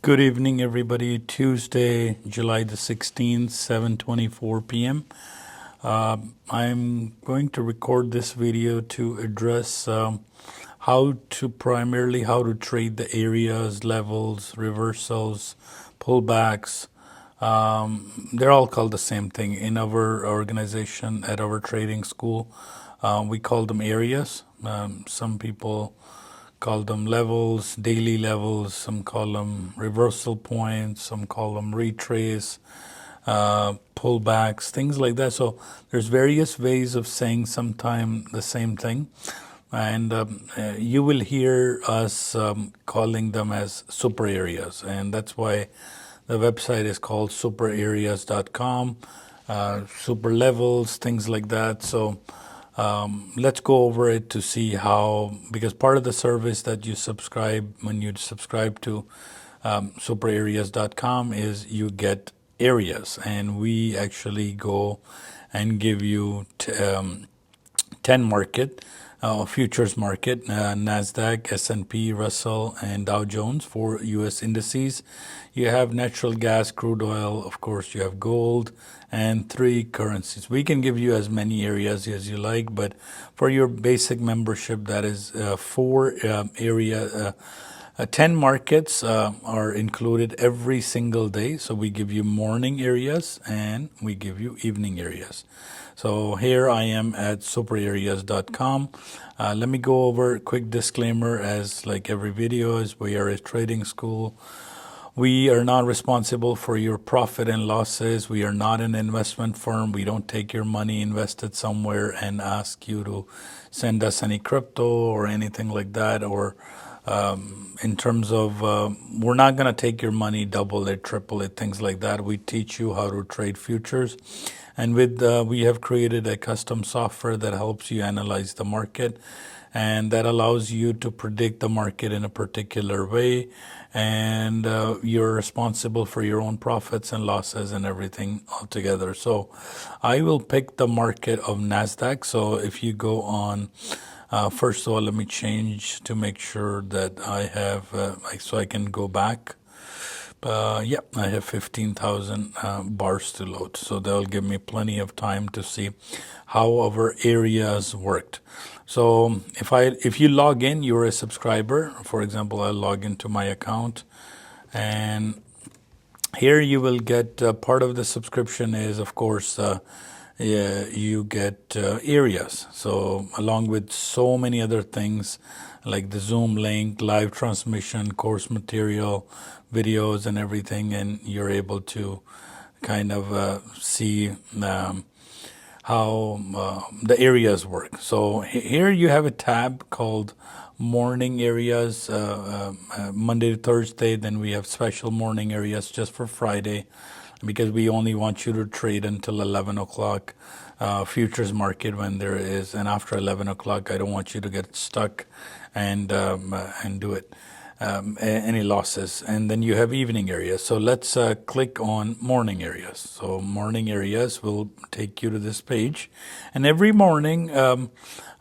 Good evening, everybody. Tuesday, July the 16th, 7:24 p.m. I'm going to record this video to address how to trade the areas, levels, reversals, pullbacks. They're all called the same thing. In our organization, at our trading school, we call them areas. Some people call them levels, daily levels, some call them reversal points, some call them retrace, pullbacks, things like that. So there's various ways of saying sometime the same thing. And you will hear us calling them as super areas. And that's why the website is called superareas.com, super levels, things like that. So let's go over it to see how, because part of the service that you subscribe, when you subscribe to superareas.com, is you get areas, and we actually go and give you 10 market, futures market, Nasdaq, S&P, Russell, and Dow Jones for U.S. indices. You have natural gas, crude oil, of course, you have gold, and 3 currencies. We can give you as many areas as you like, but for your basic membership, that is 10 markets are included every single day. So we give you morning areas and we give you evening areas. So here I am at superareas.com. Let me go over a quick disclaimer, as like every video is, we are a trading school. We are not responsible for your profit and losses. We are not an investment firm. We don't take your money invested somewhere and ask you to send us any crypto or anything like that. Or in terms of, we're not going to take your money, double it, triple it, things like that. We teach you how to trade futures. And we have created a custom software that helps you analyze the market, and that allows you to predict the market in a particular way. And you're responsible for your own profits and losses and everything altogether. So I will pick the market of Nasdaq. So if you go on, first of all, let me change to make sure that I have, so I can go back. I have 15,000 bars to load, so that'll give me plenty of time to see how our areas worked. So if you log in, you're a subscriber. For example, I'll log into my account, and here you will get part of the subscription is, of course, you get areas. So along with so many other things like the Zoom link, live transmission, course material, videos and everything, and you're able to kind of see how the areas work. So here you have a tab called morning areas, Monday to Thursday. Then we have special morning areas just for Friday, because we only want you to trade until 11 o'clock futures market when there is, and after 11 o'clock, I don't want you to get stuck and do it. Any losses. And then you have evening areas. So let's click on morning areas. So morning areas will take you to this page. And every morning,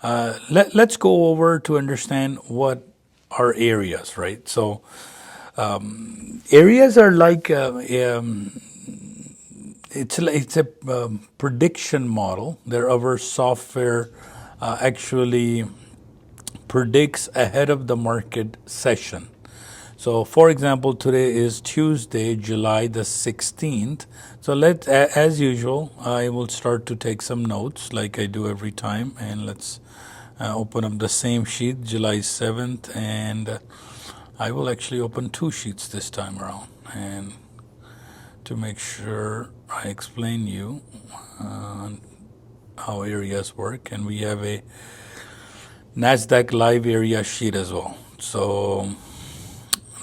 let's go over to understand what are areas, right? So areas are like, it's a prediction model. Our software actually predicts ahead of the market session. So for example, today is Tuesday, July the 16th. So as usual, I will start to take some notes like I do every time. And let's open up the same sheet, July 7th. And I will actually open 2 sheets this time around, and to make sure I explain you how areas work. And we have a Nasdaq live area sheet as well. So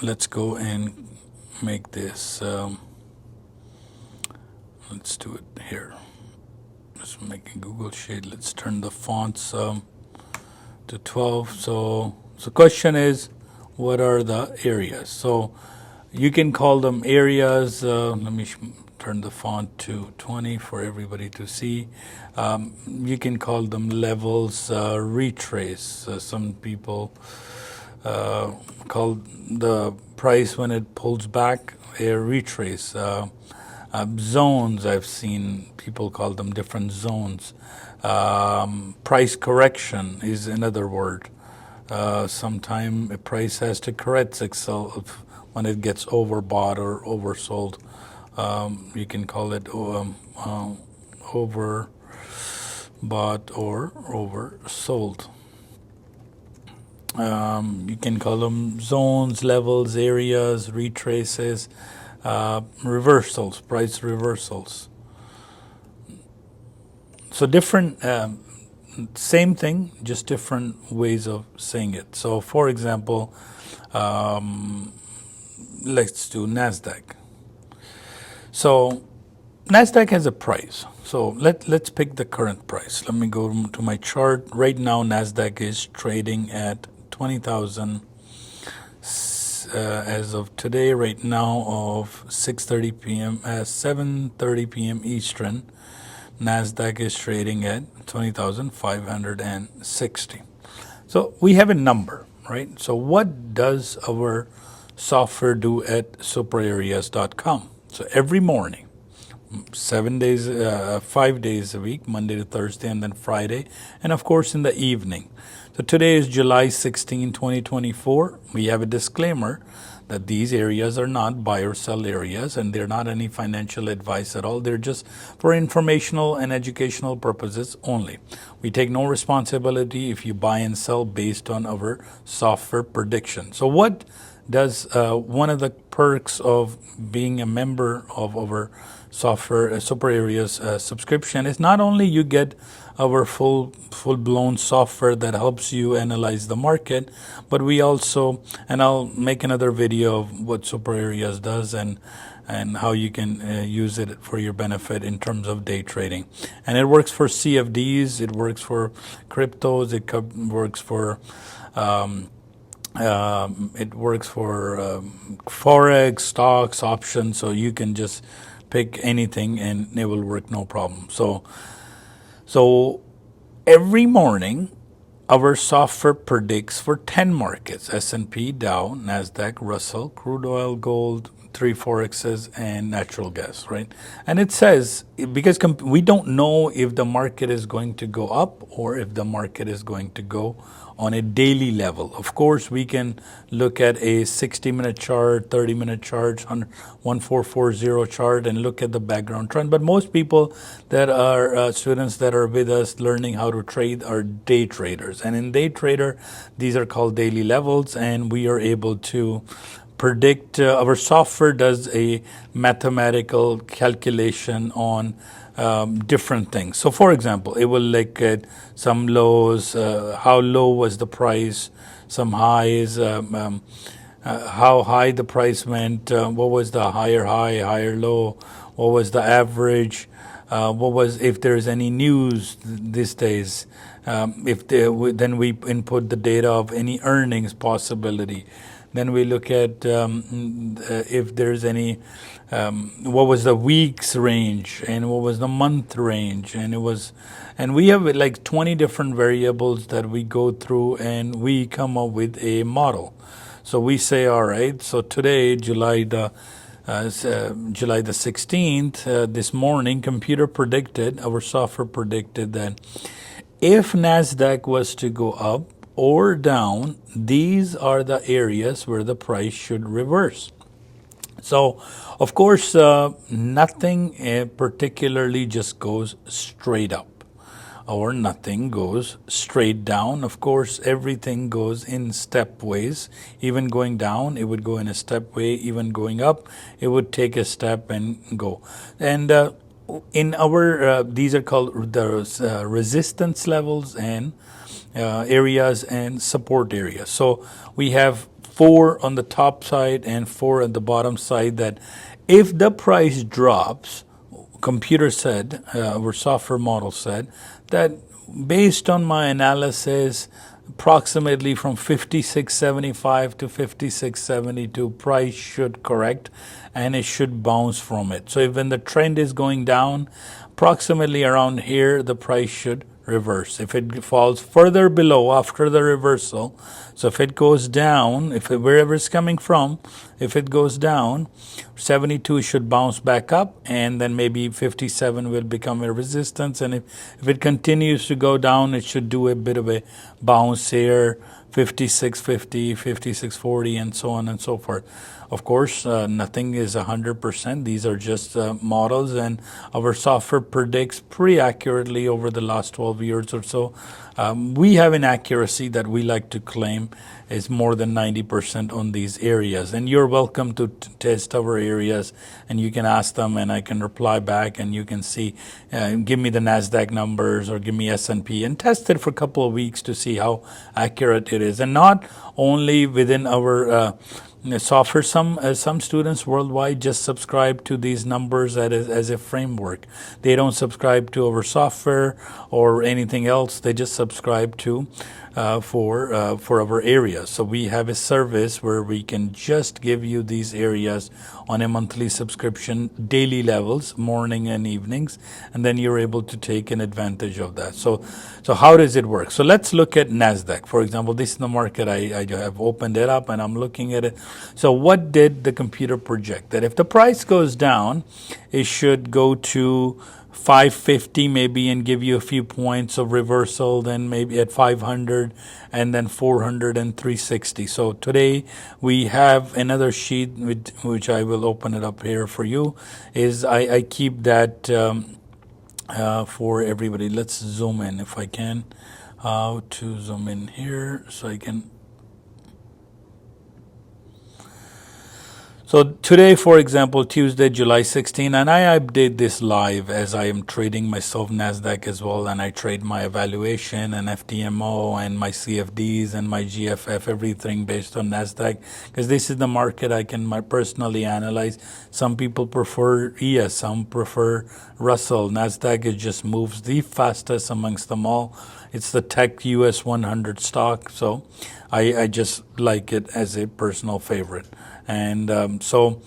let's go and make this, let's do it here. Just make a Google sheet. Let's turn the fonts to 12. So the question is, what are the areas? So you can call them areas. Let me turn the font to 20 for everybody to see. You can call them levels, retrace. Some people called the price when it pulls back, a retrace. Zones, I've seen people call them different zones. Price correction is another word. Sometime a price has to correct itself when it gets overbought or oversold. You can call it overbought or oversold. You can call them zones, levels, areas, retraces, reversals, price reversals. So different, same thing, just different ways of saying it. So for example, let's do Nasdaq. So Nasdaq has a price. So let's pick the current price. Let me go to my chart. Right now, Nasdaq is trading at 20,000 as of today. Right now, of 6:30 p.m. 7:30 p.m. Eastern, Nasdaq is trading at 20,560. So we have a number, right? So what does our software do at superareas.com? So every morning, 5 days a week, Monday to Thursday, and then Friday, and of course in the evening. So today is July 16, 2024. We have a disclaimer that these areas are not buy or sell areas, and they're not any financial advice at all. They're just for informational and educational purposes only. We take no responsibility if you buy and sell based on our software prediction. So what does one of the perks of being a member of our software Super Areas subscription is not only you get our full-blown software that helps you analyze the market, but we also, and I'll make another video of what Super Areas does and how you can use it for your benefit in terms of day trading. And it works for CFDs, it works for cryptos, it works for forex, stocks, options, so you can just pick anything and it will work no problem. So every morning, our software predicts for 10 markets: S&P, Dow, Nasdaq, Russell, crude oil, gold, 3 forexes, and natural gas, right? And it says, because we don't know if the market is going to go up or if the market is going to go on a daily level. Of course, we can look at a 60-minute chart, 30-minute chart, 1440 chart, and look at the background trend. But most people that are students that are with us learning how to trade are day traders. And in day trader, these are called daily levels, and we are able to predict. Our software does a mathematical calculation on different things. So for example, it will look at some lows, how low was the price, some highs, how high the price went, what was the higher high, higher low, what was the average, if there's any news these days, then we input the data of any earnings possibility. Then we look at if there's any, what was the week's range and what was the month range, and we have like 20 different variables that we go through and we come up with a model. So we say, all right, so today, July the 16th, this morning, our software predicted that if Nasdaq was to go up or down, these are the areas where the price should reverse. So, of course, nothing particularly just goes straight up, or nothing goes straight down. Of course, everything goes in step ways. Even going down, it would go in a step way. Even going up, it would take a step and go. And in our, these are called the resistance levels and areas and support areas. So we have 4 on the top side and 4 on the bottom side, that if the price drops, computer said, our software model said, that based on my analysis, approximately from 56.75 to 56.72, price should correct and it should bounce from it. So if when the trend is going down, approximately around here, the price should reverse. If it falls further below after the reversal, so if it goes down, wherever it's coming from, if it goes down, 72 should bounce back up, and then maybe 57 will become a resistance. And if it continues to go down, it should do a bit of a bounce here, 56.50, 56.40, and so on and so forth. Of course, nothing is 100%. These are just models, and our software predicts pretty accurately over the last 12 years or so. We have an accuracy that we like to claim is more than 90% on these areas. And you're welcome to test our areas, and you can ask them, and I can reply back, and you can see, give me the Nasdaq numbers or give me S&P, and test it for a couple of weeks to see how accurate it is. And not only within our software, some students worldwide just subscribe to these numbers as a framework. They don't subscribe to our software or anything else. They just subscribe to for our areas. So we have a service where we can just give you these areas on a monthly subscription, daily levels, morning and evenings, and then you're able to take an advantage of that. So how does it work? So let's look at Nasdaq. For example, this is the market. I have opened it up and I'm looking at it. So what did the computer project? That if the price goes down, it should go to 550 maybe and give you a few points of reversal, then maybe at 500, and then 400 and 360. So today we have another sheet which I will open it up here for you. Is I keep that for everybody. Let's zoom in if I can. How to zoom in here so I can. So today, for example, Tuesday, July 16, and I update this live as I am trading myself Nasdaq as well, and I trade my evaluation and FTMO and my CFDs and my GFF, everything based on Nasdaq, because this is the market I can personally analyze. Some people prefer ES, some prefer Russell. Nasdaq, it just moves the fastest amongst them all. It's the tech US 100 stock, so I just like it as a personal favorite. And so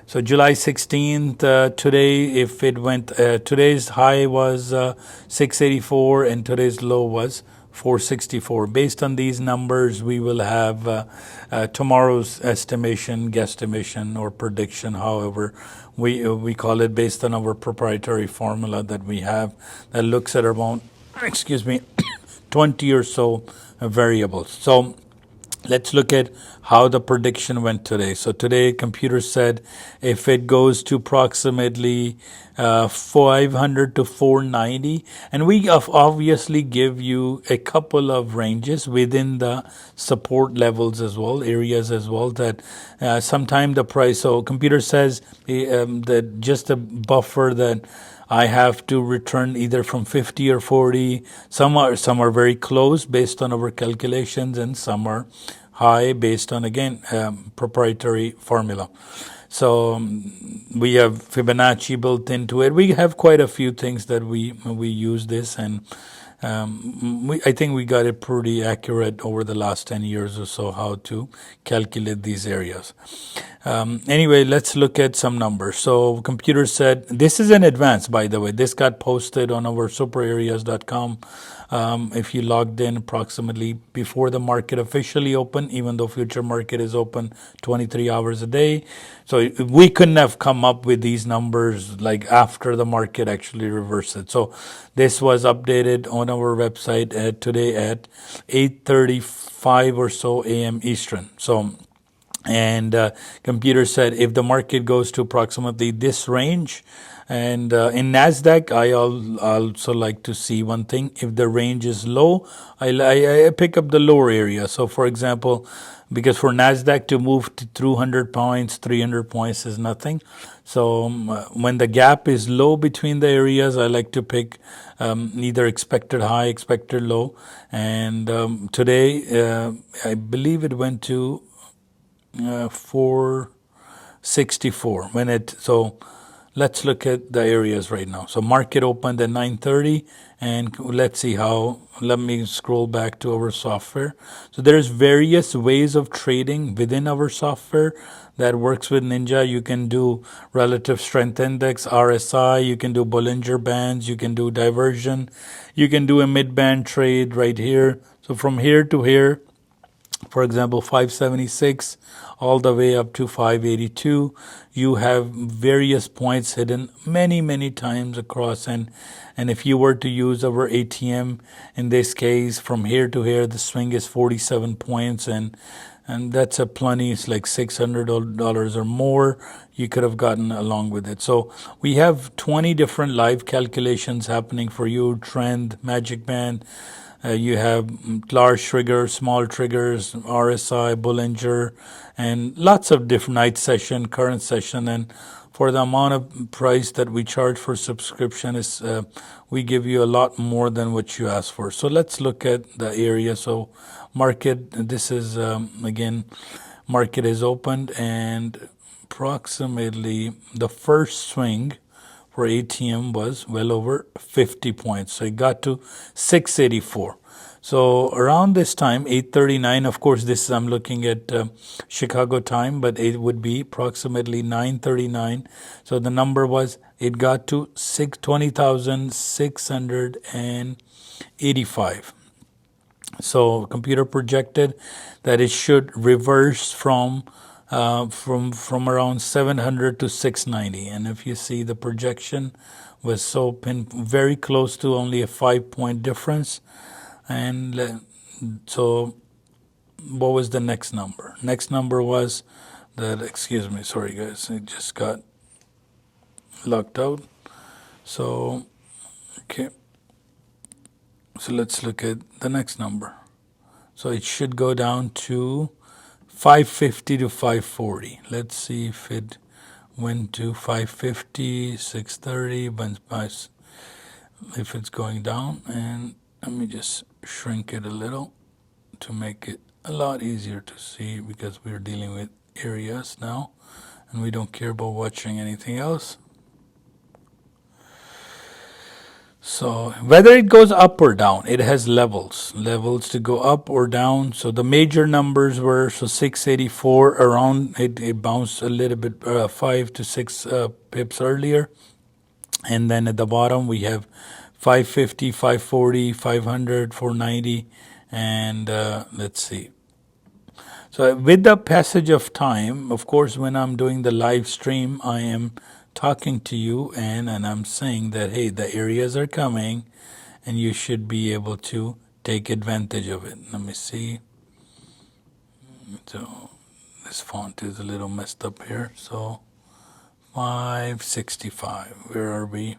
July 16th, today, if it went, today's high was 684 and today's low was 464. Based on these numbers, we will have tomorrow's estimation, guesstimation, or prediction, however we call it, based on our proprietary formula that we have that looks at around, 20 or so variables. So let's look at how the prediction went today. So today, computer said if it goes to approximately 500 to 490, and we obviously give you a couple of ranges within the support levels as well, areas as well, that sometime the price. So computer says that just a buffer that I have to return either from 50 or 40. Some are very close based on our calculations, and some are high based on, again, proprietary formula. So we have Fibonacci built into it. We have quite a few things that we use this, and I think we got it pretty accurate over the last 10 years or so, how to calculate these areas. Anyway, let's look at some numbers. So computer said, this is in advance, by the way. This got posted on our superareas.com. If you logged in approximately before the market officially opened, even though future market is open 23 hours a day. So we couldn't have come up with these numbers like after the market actually reversed it. So this was updated on our website today at 8:35 or so a.m. Eastern. So, and computer said if the market goes to approximately this range, and in Nasdaq, I also like to see one thing. If the range is low, I pick up the lower area. So, for example, because for Nasdaq to move to 200 points, 300 points is nothing. So when the gap is low between the areas, I like to pick either expected high, expected low. And today, I believe it went to 464 when it. So let's look at the areas right now. So market opened at 9:30, and let's see how. Let me scroll back to our software. So there's various ways of trading within our software that works with Ninja. You can do relative strength index, RSI. You can do Bollinger Bands. You can do diversion. You can do a mid-band trade right here. So from here to here, for example, 576 all the way up to 582, you have various points hidden many times across, and if you were to use our ATM in this case, from here to here the swing is 47 points, and that's a plenty. It's like $600 or more you could have gotten along with it. So we have 20 different live calculations happening for you: trend, magic band. You have large triggers, small triggers, RSI, Bollinger, and lots of different night session, current session. And for the amount of price that we charge for subscription, is we give you a lot more than what you ask for. So let's look at the area. So market, this is again, market is opened, and approximately the first swing for ATM was well over 50 points. So it got to 684. So around this time, 8:39, of course, this I'm looking at Chicago time, but it would be approximately 9:39. So the number was, it got to 20,685. So computer projected that it should reverse from around 700 to 690, and if you see, the projection was so very close to only a 5-point difference. And so what was the next number? Next number was that, excuse me, sorry guys, it just got locked out. So okay, so let's look at the next number. So it should go down to 550 to 540. Let's see if it went to 550, 630, but if it's going down. And let me just shrink it a little to make it a lot easier to see, because we're dealing with areas now and we don't care about watching anything else. So whether it goes up or down, it has levels to go up or down. So the major numbers were, so 684 around, it bounced a little bit, 5 to 6 pips earlier. And then at the bottom we have 550, 540, 500, 490, and let's see. So with the passage of time, of course, when I'm doing the live stream, I am talking to you, and I'm saying that, hey, the areas are coming and you should be able to take advantage of it. Let me see. So this font is a little messed up here. So 565, where are we?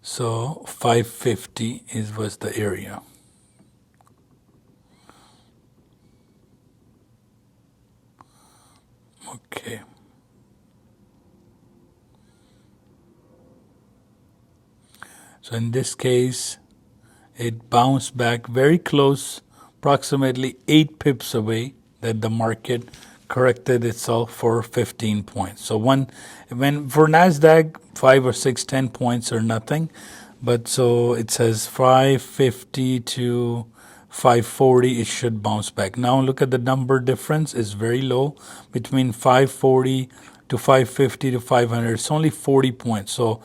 So 550 was the area. Okay. So in this case, it bounced back very close, approximately 8 pips away, that the market corrected itself for 15 points. So when for Nasdaq, 5 or 6, 10 points are nothing, but so it says 550 to 540, it should bounce back. Now look at the number difference is very low between 540 to 550 to 500. It's only 40 points. So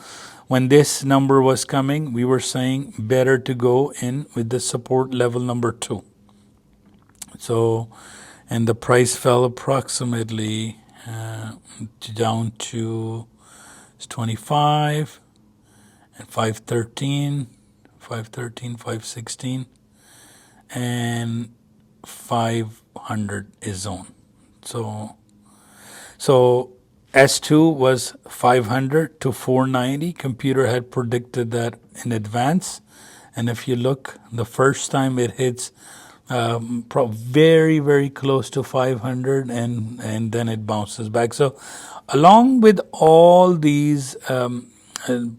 when this number was coming, we were saying better to go in with the support level number 2. So, and the price fell approximately down to 25 and 513, 516, and 500 is zone. So S2 was 500 to 490. Computer had predicted that in advance. And if you look, the first time it hits very, very close to 500, and then it bounces back. So along with all these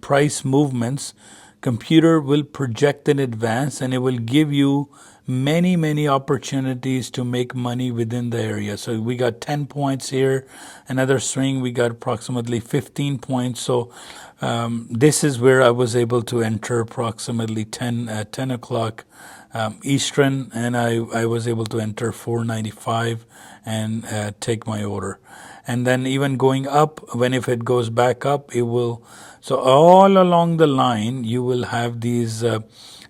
price movements, computer will project in advance, and it will give you many opportunities to make money within the area. So we got 10 points here, another swing, we got approximately 15 points. So this is where I was able to enter approximately 10 o'clock Eastern, and I was able to enter 495 and take my order. And then even going up, if it goes back up, it will. So all along the line, you will have these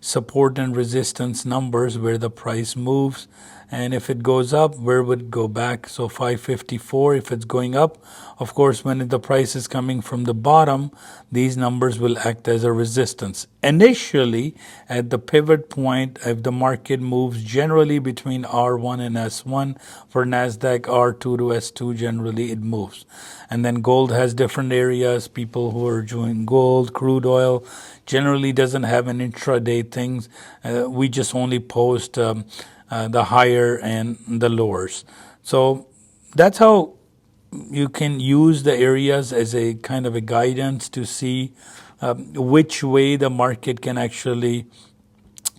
support and resistance numbers where the price moves. And if it goes up, where would it go back? So 554, if it's going up, of course, when the price is coming from the bottom, these numbers will act as a resistance. Initially, at the pivot point, if the market moves generally between R1 and S1, for Nasdaq R2 to S2, generally it moves. And then gold has different areas. People who are doing gold, crude oil, generally doesn't have an intraday things. We just only post the higher and the lowers. So that's how you can use the areas as a kind of a guidance to see which way the market can actually.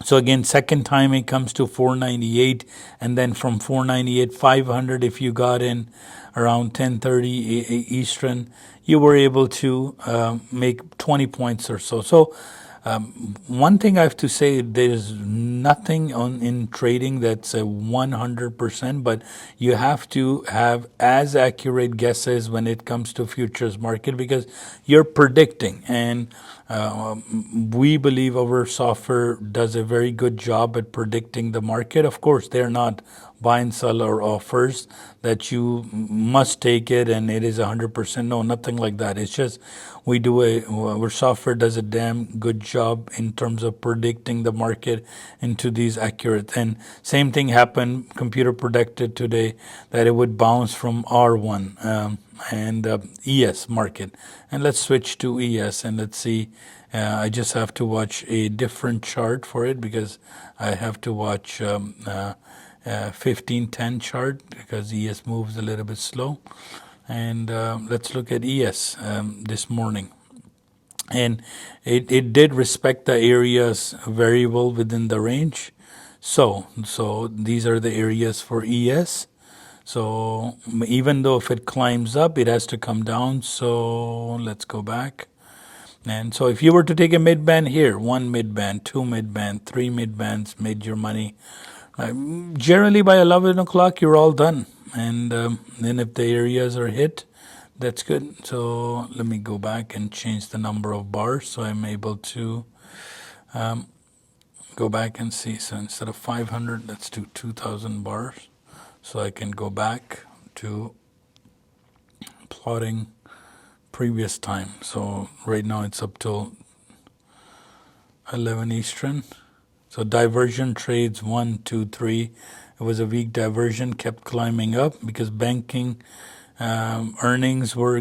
So again, second time it comes to 498, and then from 498, 500, if you got in around 10:30 Eastern, you were able to make 20 points or so. So one thing I have to say, there's nothing in trading that's a 100%, but you have to have as accurate guesses when it comes to futures market, because you're predicting. And we believe our software does a very good job at predicting the market. Of course, they're not buy and sell or offers that you must take it and it is 100%. No, nothing like that. It's just our software does a damn good job in terms of predicting the market into these accurate. And same thing happened, computer predicted today that it would bounce from R1 and ES market. And let's switch to ES and let's see. I just have to watch a different chart for it because I have to watch 1510 chart because ES moves a little bit slow. And let's look at ES this morning. And it did respect the areas very well within the range. So these are the areas for ES. So even though if it climbs up, it has to come down. So let's go back. And so if you were to take a mid-band here, 1 mid-band, 2 mid-band, 3 mid-bands, made your money. Generally by 11 o'clock, you're all done. And then if the areas are hit, that's good. So let me go back and change the number of bars so I'm able to go back and see. So instead of 500, let's do 2,000 bars. So I can go back to plotting previous time. So right now it's up till 11 Eastern. So diversion trades 1, 2, 3. It was a weak diversion, kept climbing up because banking earnings were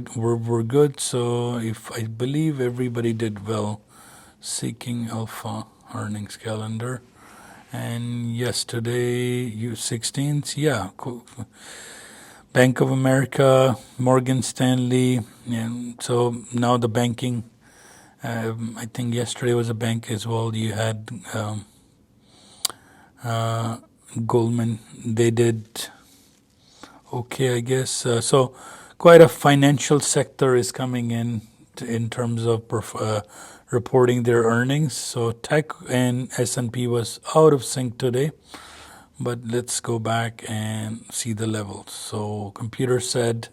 good. So I believe everybody did well. Seeking Alpha earnings calendar. And yesterday, 16th, yeah. Bank of America, Morgan Stanley, and so now the banking. I think yesterday was a bank as well. You had Goldman. They did okay, I guess. So quite a financial sector is coming in terms of reporting their earnings. So tech and S&P was out of sync today. But let's go back and see the levels. So computer said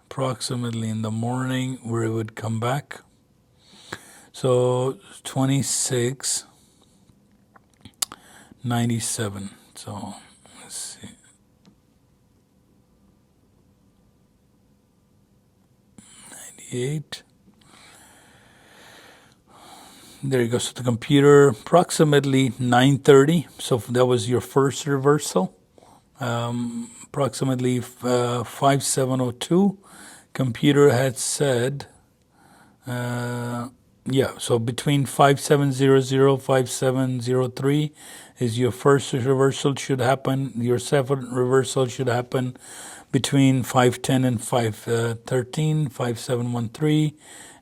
approximately in the morning where it would come back. So 26.97. So let's see. 98. There you go. So the computer approximately 9:30. So that was your first reversal. Approximately 5702. Computer had said, so between 5700, 5703 is your first reversal should happen. Your second reversal should happen between 510 and 513, 5713.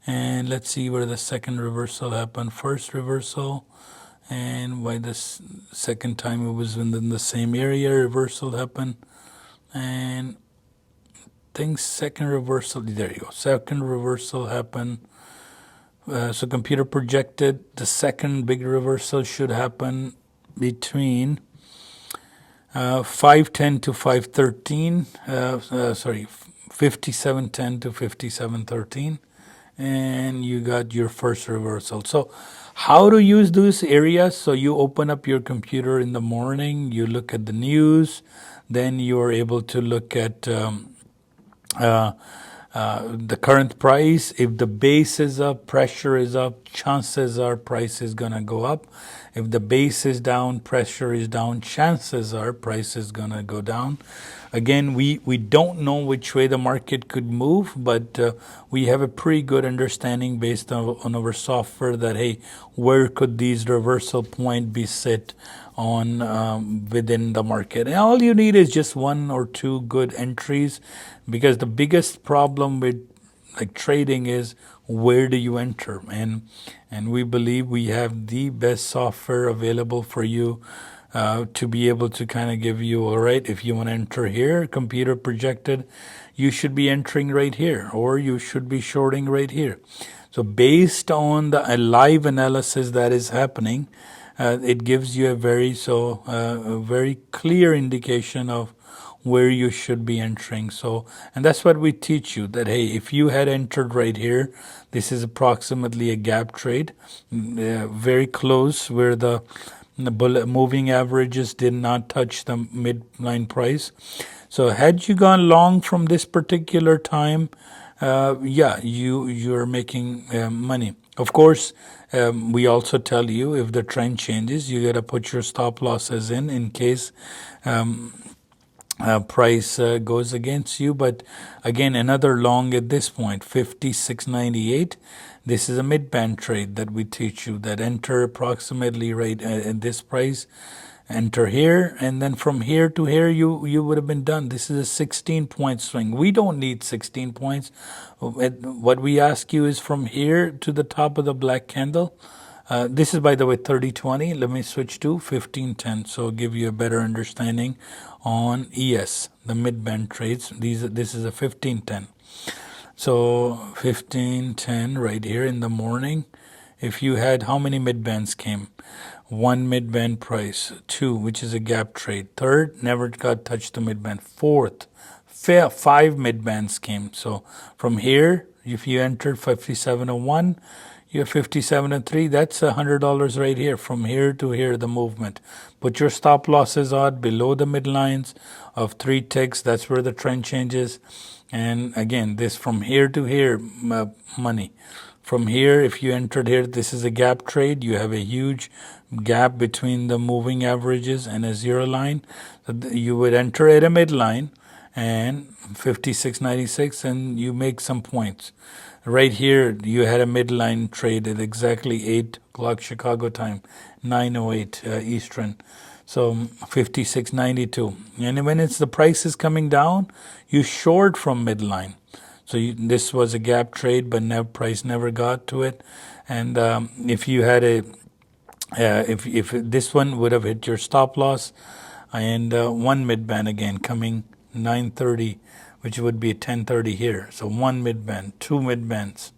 And let's see where the second reversal happened. First reversal And by the second time it was within the same area, reversal happened. And things second reversal, there you go, second reversal happened. So computer projected the second big reversal should happen between 510 to 513, sorry, 5710 to 5713, and you got your first reversal. So how to use those areas? So you open up your computer in the morning, you look at the news, then you are able to look at the current price. If the base is up, pressure is up, chances are price is going to go up. If the base is down, pressure is down, chances are price is going to go down. Again, we don't know which way the market could move, but we have a pretty good understanding based on our software that, hey, where could these reversal point be set on within the market. And all you need is just one or two good entries, because the biggest problem with like trading is where do you enter, and we believe we have the best software available for you to be able to kind of give you, all right, if you want to enter here, computer projected, you should be entering right here, or you should be shorting right here. So based on the live analysis that is happening, it gives you a very clear indication of where you should be entering. So, and that's what we teach you, that hey, if you had entered right here, this is approximately a gap trade, very close where the moving averages did not touch the midline price. So had you gone long from this particular time, yeah, you're making money. Of course, we also tell you if the trend changes, you got to put your stop losses in case price goes against you. But again, another long at this point, 56.98. This is a mid-band trade that we teach you, that enter approximately right at this price, enter here, and then from here to here you would have been done. This is a 16-point swing. We don't need 16 points. What we ask you is from here to the top of the black candle. This is, by the way, 30-20. Let me switch to 15-10, so give you a better understanding on ES, the mid-band trades. This is a 15-10. So 15-10 right here in the morning. If you had, how many mid-bands came? One mid-band price. Two, which is a gap trade. Third, never got touched the mid-band. Fourth, five mid-bands came. So from here, if you entered 57.01, you're 57.3. That's $100 right here. From here to here, the movement. Put your stop losses on below the midlines of 3 ticks. That's where the trend changes. And again, this from here to here, money. From here, if you entered here, this is a gap trade. You have a huge gap between the moving averages and a zero line. So you would enter at a midline and 56.96, and you make some points. Right here, you had a midline trade at exactly 8 o'clock Chicago time, 9:08 Eastern. So 56.92. And when it's the price is coming down, you short from midline. So this was a gap trade, but price never got to it. And if you had if this one would have hit your stop loss, and one midband again coming 9:30, which would be 10:30 here. So one midband, two midbands.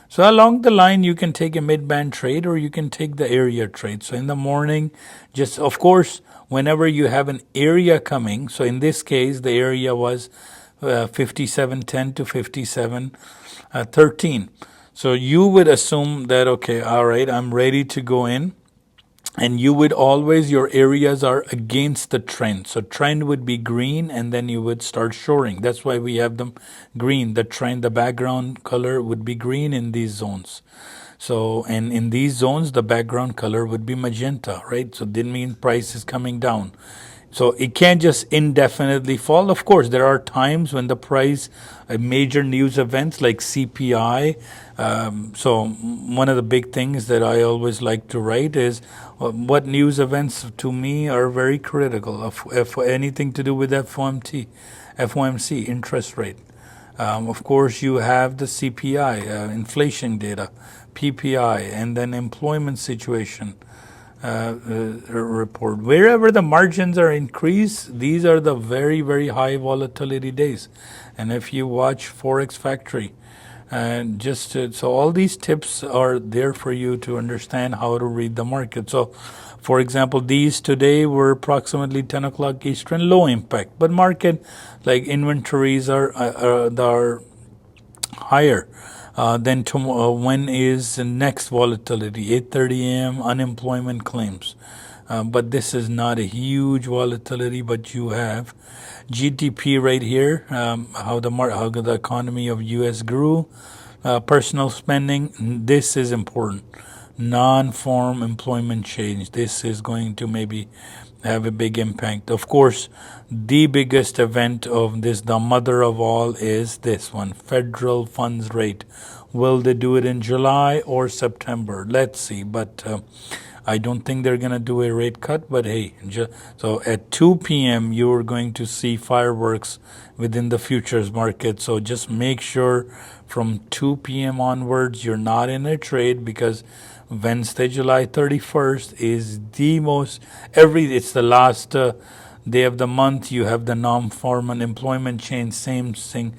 So along the line, you can take a mid-band trade or you can take the area trade. So in the morning, just of course, whenever you have an area coming, so in this case, the area was 57.10 to 57.13. So you would assume that, okay, all right, I'm ready to go in. And you would always, your areas are against the trend. So trend would be green, and then you would start shorting. That's why we have them green. The trend, the background color would be green in these zones. So, and in these zones, the background color would be magenta, right? So didn't mean price is coming down. So it can't just indefinitely fall. Of course, there are times when the price, major news events like CPI. So one of the big things that I always like to write is what news events to me are very critical. If anything to do with FOMC, interest rate. Of course, you have the CPI, inflation data, PPI, and then employment situation. report. Wherever the margins are increased, these are the very, very high volatility days. And if you watch Forex Factory, and so all these tips are there for you to understand how to read the market. So, for example, these today were approximately 10 o'clock Eastern, low impact, but market like inventories are higher. Then when is the next volatility? 8:30 a.m. unemployment claims. But this is not a huge volatility, but you have GDP right here, how the economy of U.S. grew, personal spending. This is important. Non-farm employment change. This is going to maybe have a big impact. Of course, the biggest event of this, the mother of all, is this one, federal funds rate. Will they do it in July or September? Let's see. But I don't think they're going to do a rate cut. But hey, so at 2 p.m., you're going to see fireworks within the futures market. So just make sure from 2 p.m. onwards, you're not in a trade, because Wednesday, July 31st is the most, it's the last day of the month. You have the non-farm unemployment change, same thing.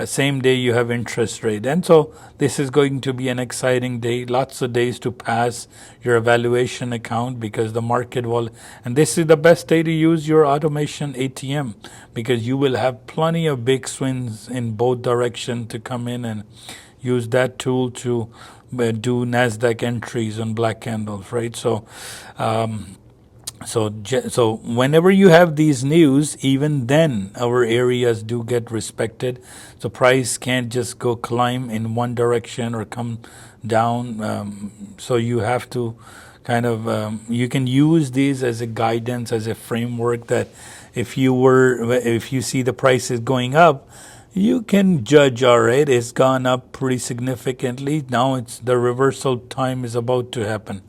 Same day you have interest rate. And so this is going to be an exciting day. Lots of days to pass your evaluation account, because the market will, and this is the best day to use your automation ATM, because you will have plenty of big swings in both directions to come in and use that tool to do Nasdaq entries on black candles, right? So whenever you have these news, even then our areas do get respected. So price can't just go climb in one direction or come down. So you have to kind of you can use these as a guidance, as a framework, that if you see the prices going up, you can judge, all right, it's gone up pretty significantly. Now it's the reversal time is about to happen.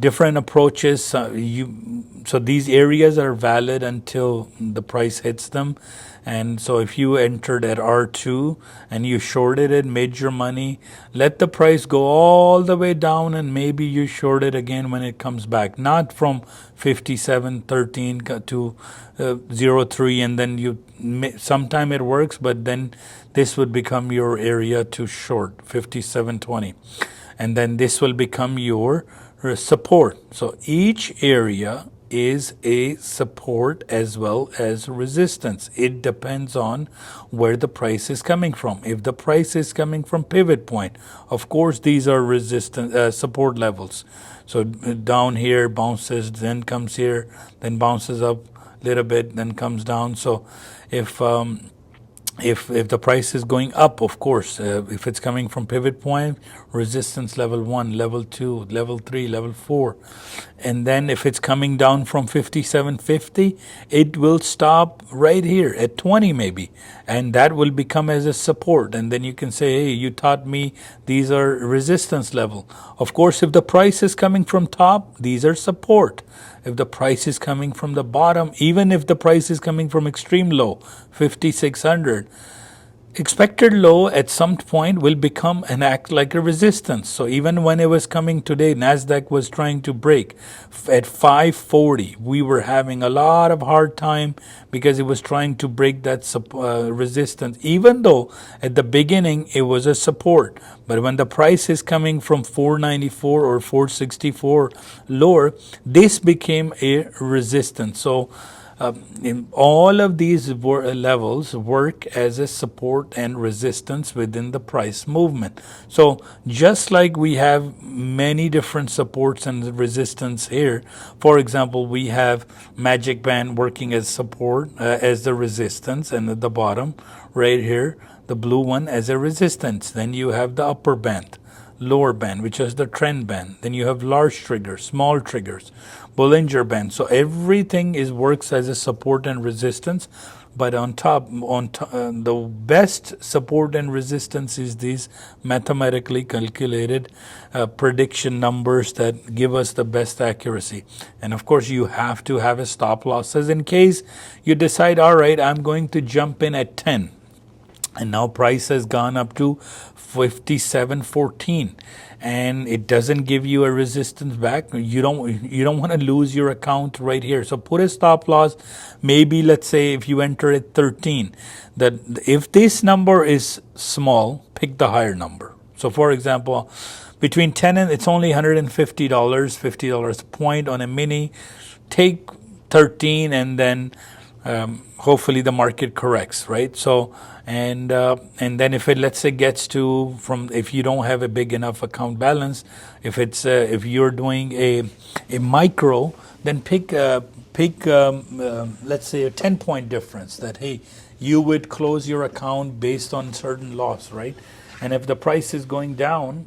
Different approaches. So these areas are valid until the price hits them. And so if you entered at R2 and you shorted it, made your money, let the price go all the way down, and maybe you short it again when it comes back. Not from 57.13 to 0.3, and then sometime it works, but then this would become your area to short, 57.20. And then this will become your support. So each area is a support as well as resistance. It depends on where the price is coming from. If the price is coming from pivot point, of course these are resistance support levels. So down here bounces, then comes here, then bounces up a little bit, then comes down. So if the price is going up, of course, if it's coming from pivot point, resistance level 1, level 2, level 3, level 4. And then if it's coming down from 57.50, it will stop right here at 20 maybe. And that will become as a support. And then you can say, hey, you taught me these are resistance level. Of course, if the price is coming from top, these are support. If the price is coming from the bottom, even if the price is coming from extreme low, 5,600, expected low at some point will become and act like a resistance. So even when it was coming today, Nasdaq was trying to break at 540. We were having a lot of hard time because it was trying to break that resistance, even though at the beginning it was a support. But when the price is coming from 494 or 464 lower, this became a resistance. So in all of these levels work as a support and resistance within the price movement. So just like we have many different supports and resistance here, for example, we have magic band working as support, as the resistance, and at the bottom right here, the blue one as a resistance. Then you have the upper band, lower band, which is the trend band. Then you have large triggers, small triggers, Bollinger Band. So everything works as a support and resistance. But on top, the best support and resistance is these mathematically calculated prediction numbers that give us the best accuracy. And of course, you have to have a stop losses in case you decide, all right, I'm going to jump in at 10. and now price has gone up to 57.14, and it doesn't give you a resistance back. You don't want to lose your account right here, so put a stop loss. Maybe let's say if you enter at 13, that if this number is small, pick the higher number. So for example, between 10 and it's only $150, $50 a point on a mini. Take 13, and then hopefully the market corrects, right? So and then if it, let's say, gets to, from, if you don't have a big enough account balance, if you're doing a micro, then pick let's say a 10-point difference, that hey, you would close your account based on certain loss, right? And if the price is going down,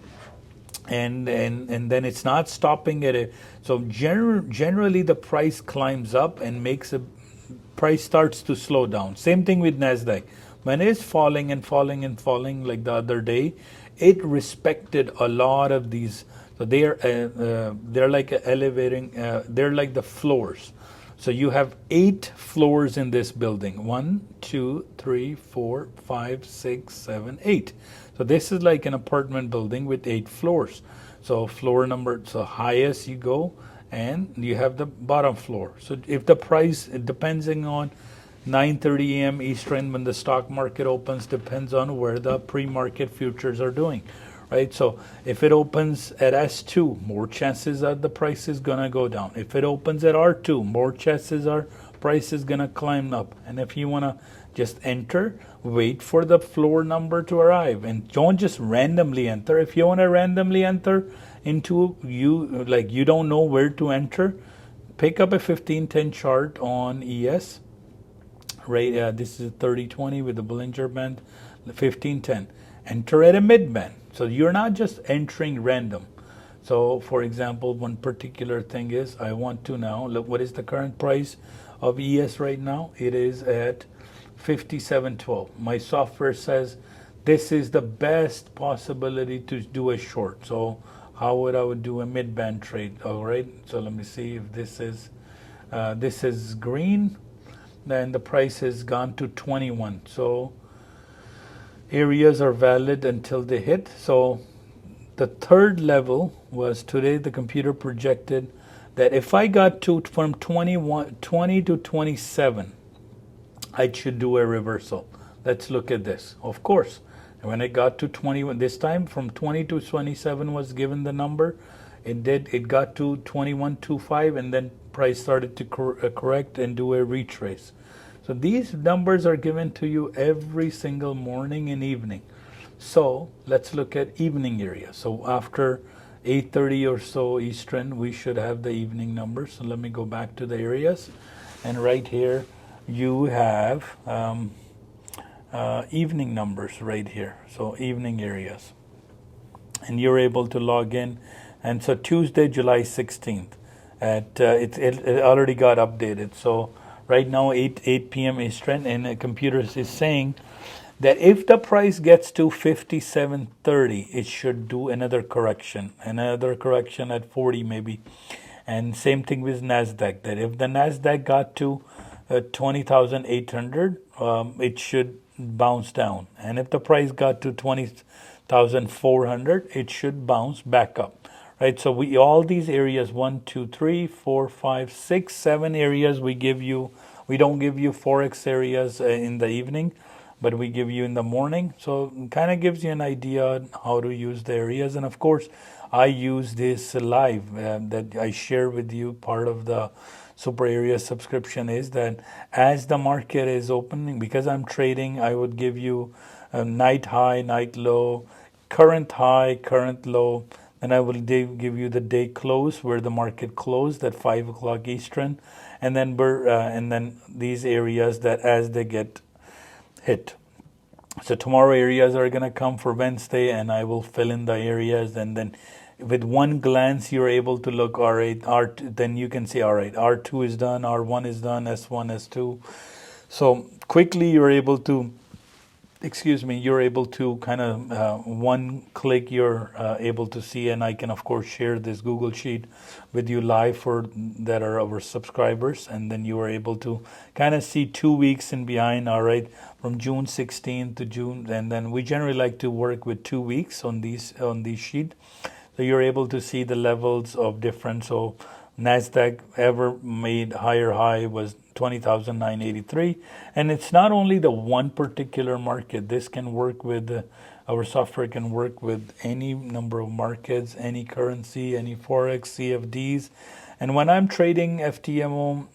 and then it's not stopping at it. So generally the price climbs up and makes a price starts to slow down. Same thing with Nasdaq. When it's falling and falling and falling like the other day, it respected a lot of these. So they're like elevating. They're like the floors. So you have 8 floors in this building. 1, 2, 3, 4, 5, 6, 7, 8. So this is like an apartment building with 8 floors. So floor number, so highest you go, and you have the bottom floor. So if the price, depending on 9:30 a.m. Eastern when the stock market opens, depends on where the pre-market futures are doing, right? So if it opens at S2, more chances are the price is gonna go down. If it opens at R2, more chances are price is gonna climb up. And if you wanna just enter, wait for the floor number to arrive, and don't just randomly enter. If you wanna randomly enter into, you don't know where to enter, pick up a 1510 chart on ES. Right, this is 3020 with the Bollinger Band, 1510. Enter at a mid band. So you're not just entering random. So for example, one particular thing is, I want to now look what is the current price of ES right now. It is at 57.12. My software says this is the best possibility to do a short. So how would I do a mid band trade? All right. So let me see if this is green. Then the price has gone to 21. So areas are valid until they hit. So the third level was today, the computer projected that if I got to from 20 to 27, I should do a reversal. Let's look at this. Of course, when it got to 21, this time from 20 to 27 was given the number. It got to 21.25, and then price started to correct and do a retrace. So these numbers are given to you every single morning and evening. So let's look at evening area. So after 8:30 or so Eastern, we should have the evening numbers. So let me go back to the areas, and right here you have evening numbers right here. So evening areas, and you're able to log in. And so Tuesday, July 16th, at it already got updated. So right now 8 p.m. Eastern, and the computer is saying that if the price gets to 57.30, it should do another correction at 40 maybe. And same thing with Nasdaq, that if the Nasdaq got to 20,800, it should bounce down. And if the price got to 20,400, it should bounce back up. Right, so all these areas, 1, 2, 3, 4, 5, 6, 7 areas we give you. We don't give you forex areas in the evening, but we give you in the morning. So it kind of gives you an idea on how to use the areas. And of course, I use this live that I share with you. Part of the Super Area subscription is that as the market is opening, because I'm trading, I would give you a night high, night low, current high, current low. And I will give you the day close, where the market closed at 5 o'clock Eastern, and then these areas that as they get hit. So tomorrow areas are going to come for Wednesday, and I will fill in the areas, and then with one glance you're able to look, all right, then you can say, all right, R2 is done, R1 is done, S1, S2. So quickly you're able to excuse me, you're able to kind of one click, you're able to see, and I can of course share this Google Sheet with you live for that are our subscribers, and then you are able to kind of see 2 weeks in behind. All right, from June 16th to June, and then we generally like to work with 2 weeks on these sheet, so you're able to see the levels of different. So Nasdaq ever made higher high was 20,983, and it's not only the one particular market. This can work with our software can work with any number of markets, any currency, any forex, CFDs. And when I'm trading FTMO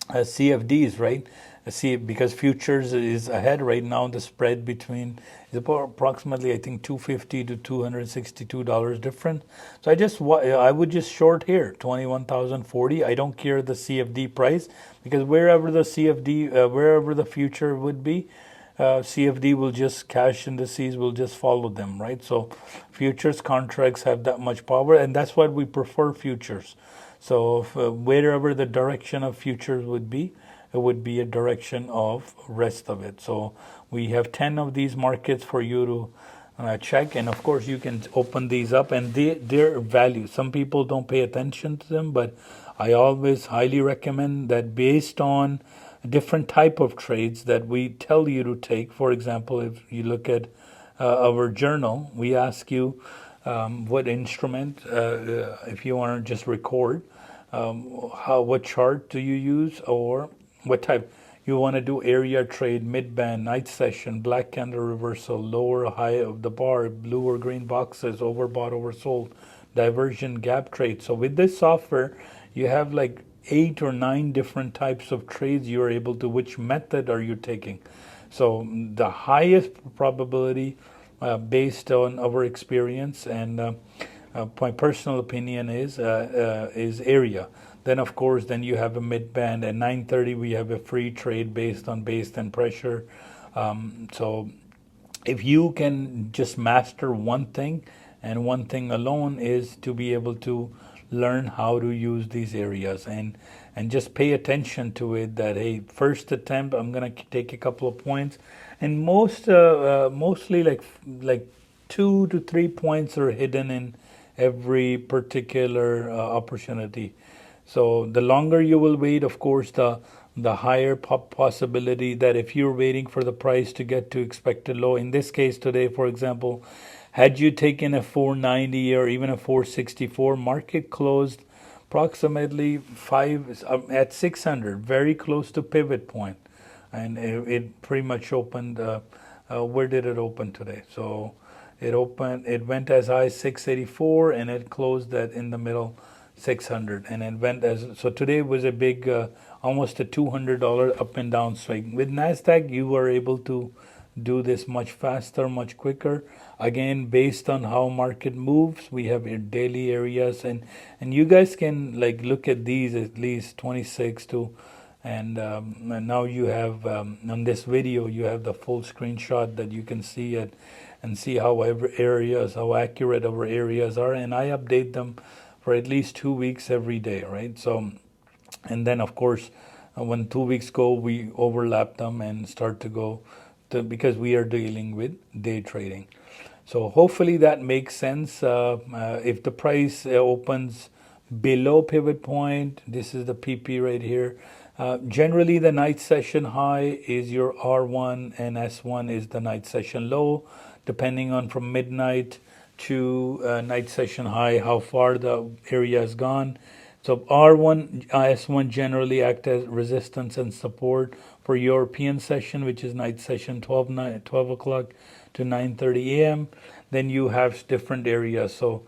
CFDs, right? See, because futures is ahead right now, the spread between is about approximately, I think, $250 to $262 different. So I would just short here 21,040. I don't care the CFD price, because wherever the wherever the future would be, CFD will just cash indices will just follow them, right? So futures contracts have that much power, and that's why we prefer futures. So wherever the direction of futures would be, it would be a direction of rest of it. So we have 10 of these markets for you to check, and of course you can open these up, and their value. Some people don't pay attention to them, but I always highly recommend that based on different type of trades that we tell you to take. For example, if you look at our journal, we ask you what instrument, if you want to just record, what chart do you use, or what type you want to do: area trade, mid-band, night session, black candle reversal, lower high of the bar, blue or green boxes, overbought, oversold, diversion, gap trade. So with this software, you have like 8 or 9 different types of trades you're able to. Which method are you taking? So the highest probability, based on our experience and my personal opinion, is area. Then of course, then you have a mid band. At 9:30 we have a free trade based on base and pressure. So if you can just master one thing, and one thing alone, is to be able to learn how to use these areas, and just pay attention to it, that hey, first attempt I'm going to take a couple of points, and mostly like 2 to 3 points are hidden in every particular opportunity. So the longer you will wait, of course, the higher possibility that if you're waiting for the price to get to expected low. In this case today, for example, had you taken a 490 or even a 464, market closed approximately at 600, very close to pivot point, and it pretty much opened. Where did it open today? So it went as high as 684, and it closed at in the middle 600, and it went so today was a big almost a $200 up and down swing. With Nasdaq, you were able to do this much faster, much quicker. Again, based on how market moves, we have daily areas, and you guys can like look at these at least 26 to, and now you have on this video you have the full screenshot that you can see it, and see how how accurate our areas are, and I update them for at least 2 weeks every day, right? So, and then of course, when 2 weeks go, we overlap them and start to go because we are dealing with day trading. So hopefully that makes sense. If the price opens below pivot point, this is the PP right here. Generally, the night session high is your R1, and S1 is the night session low, depending on from midnight to night session high, how far the area has gone. So R1, S1 generally act as resistance and support for European session, which is night session 12 o'clock to 9:30 a.m. Then you have different areas. So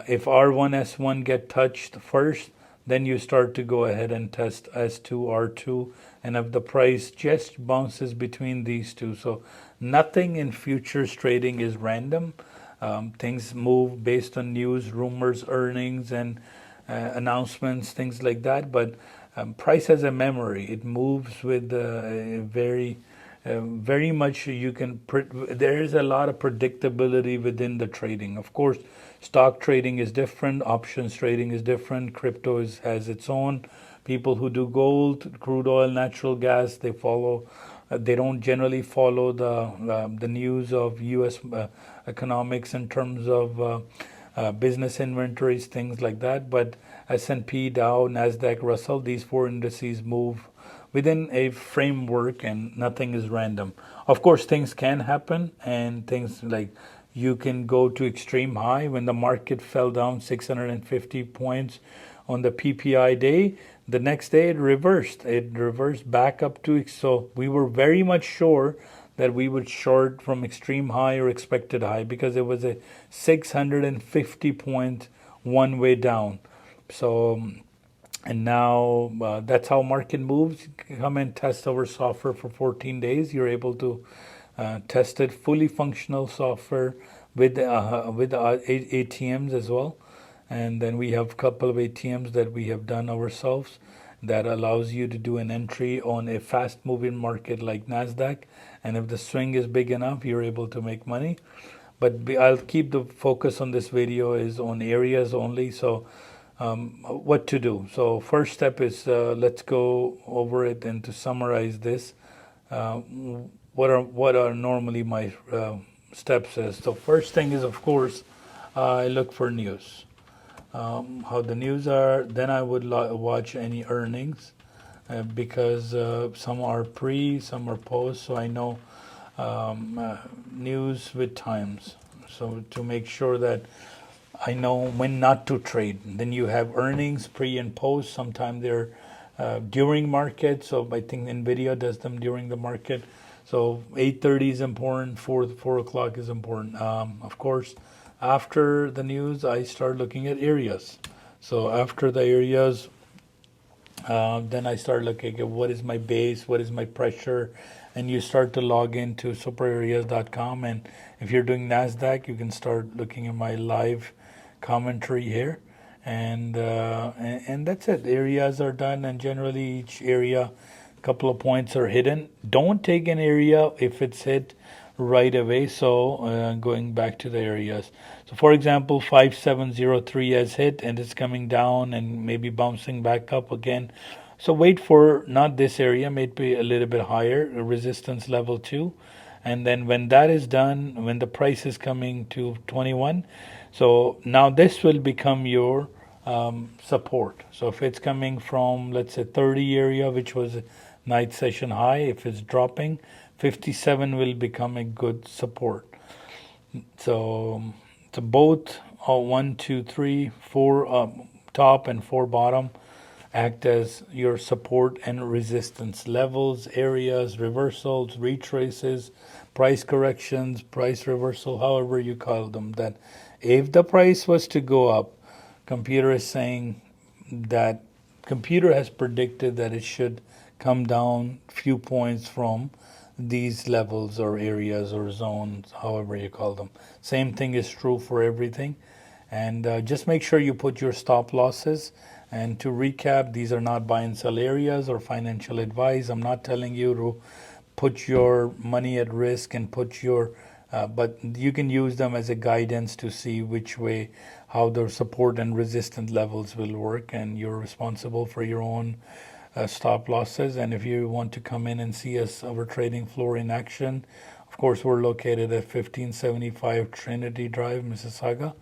if R1, S1 get touched first, then you start to go ahead and test S2, R2, and if the price just bounces between these two. So nothing in futures trading is random. Things move based on news, rumors, earnings, and announcements, things like that. But price has a memory. It moves with very much. There is a lot of predictability within the trading. Of course, stock trading is different. Options trading is different. Crypto has its own. People who do gold, crude oil, natural gas, they follow They don't generally follow the news of U.S. Economics in terms of business inventories, things like that. But S&P, Dow, Nasdaq, Russell, these four indices move within a framework, and nothing is random. Of course, things can happen, and things like you can go to extreme high. When the market fell down 650 points on the PPI day, the next day it reversed. It reversed back up to, so we were very much sure that we would short from extreme high or expected high because it was a 650 point one way down. So, and now that's how market moves. You come and test our software for 14 days. You're able to test it, fully functional software with ATMs as well. And then we have a couple of ATMs that we have done ourselves that allows you to do an entry on a fast moving market like Nasdaq. And if the swing is big enough, you're able to make money. But I'll keep the focus on this video is on areas only. So what to do. So first step is let's go over it, and to summarize this, what are normally my steps is. So first thing is, of course, I look for news. How the news are, then I would watch any earnings because some are pre, some are post, so I know news with times. So to make sure that I know when not to trade. Then you have earnings pre and post. Sometimes they're during market. So I think Nvidia does them during the market. So 8:30 is important. 4 o'clock is important. Of course, after the news, I start looking at areas. So after the areas, then I start looking at what is my base, what is my pressure, and you start to log into superareas.com. And if you're doing Nasdaq, you can start looking at my live commentary here, and that's it. Areas are done, and generally each area, a couple of points are hidden. Don't take an area if it's hit right away. So going back to the areas, so for example 5703 has hit and it's coming down and maybe bouncing back up again. So wait for not this area, maybe a little bit higher, resistance level 2, and then when that is done, when the price is coming to 21, so now this will become your support. So if it's coming from, let's say, 30 area, which was a night session high, if it's dropping, 57 will become a good support. So both 1, 2, 3, 4 top and 4 bottom act as your support and resistance levels, areas, reversals, retraces, price corrections, price reversal, however you call them. That if the price was to go up, computer is saying that computer has predicted that it should come down few points from these levels or areas or zones, however you call them. Same thing is true for everything. And just make sure you put your stop losses. And to recap, these are not buy and sell areas or financial advice. I'm not telling you to put your money at risk and put your, but you can use them as a guidance to see which way, how the support and resistance levels will work. And you're responsible for your own stop losses. And if you want to come in and see us, our trading floor in action, of course, we're located at 1575 Trinity Drive, Mississauga.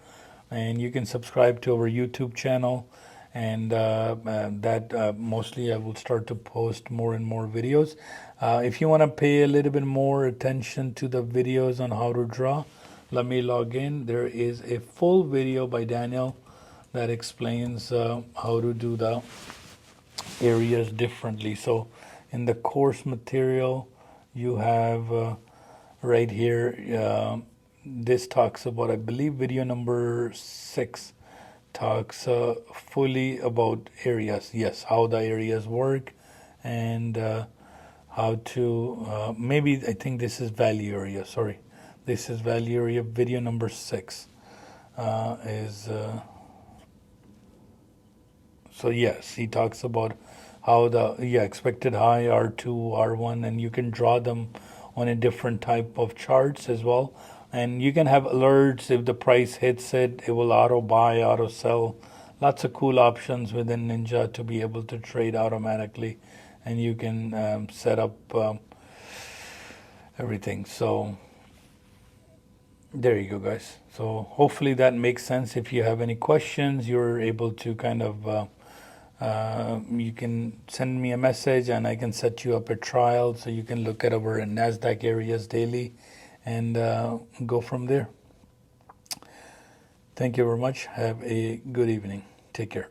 And you can subscribe to our YouTube channel, and that mostly I will start to post more and more videos. If you want to pay a little bit more attention to the videos on how to draw, let me log in. There is a full video by Daniel that explains how to do the areas differently. So in the course material, you have right here, this talks about, I believe video number 6 talks fully about areas. Yes, how the areas work, and how to maybe I think this is value area. Sorry, this is value area. Video number 6 is so yes, he talks about how the expected high R2, R1, and you can draw them on a different type of charts as well. And you can have alerts if the price hits it, it will auto buy, auto sell. Lots of cool options within Ninja to be able to trade automatically. And you can set up everything. So there you go, guys. So hopefully that makes sense. If you have any questions, you're able to kind of you can send me a message and I can set you up a trial so you can look at our Nasdaq areas daily and go from there. Thank you very much. Have a good evening. Take care.